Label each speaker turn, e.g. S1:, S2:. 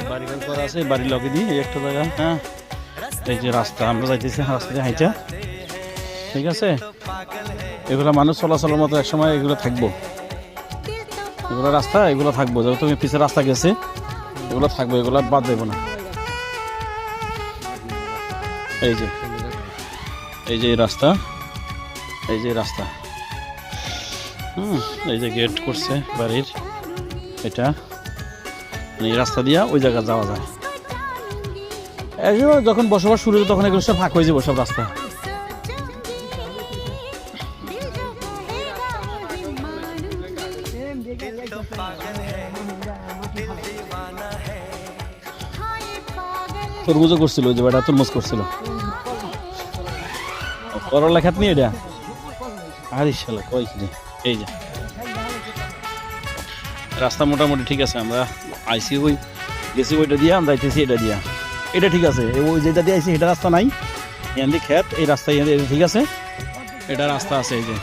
S1: বাড়ি ঘর করা আছে, বাড়ির লগে দিয়ে এই একটা জায়গা। হ্যাঁ, এই যে রাস্তা, আমরা যাইতেছি রাস্তা দিয়ে হাইটা, ঠিক আছে। এগুলো মানুষ চলাচলের মতো একসময় এগুলো থাকবো, এগুলো রাস্তা এগুলো থাকবো, যেহেতু তুমি পিছের রাস্তা গেছে এগুলো থাকবো, এগুলো বাদ দেবো না। এই যে এই যে রাস্তা, এই যে রাস্তা, এই যে গেট করছে বাড়ির, এটা এই রাস্তা দিয়া ওই জায়গায় যাওয়া যায়। যখন বসবাস শুরু হবে তখন এগুলো সব ফাঁক হয়ে যাবো, সব রাস্তা। তরমুজও করছিল, ওই যে বেটা তরমুজ করছিল, করলা খাত নিয়ে এটা। আর ইশালা কই কি, এই যে রাস্তা মোটামুটি ঠিক আছে। আমরা আইসি ওই গেছি ওইটা দিয়া, আমরা যাইতেছি এটা দিয়া, এটা ঠিক আছে। ওই যেটা দিয়ে আইসি এটা রাস্তা নাই, এখান দিয়ে খেত, এই রাস্তা ঠিক আছে, এটা রাস্তা আছে এই যে।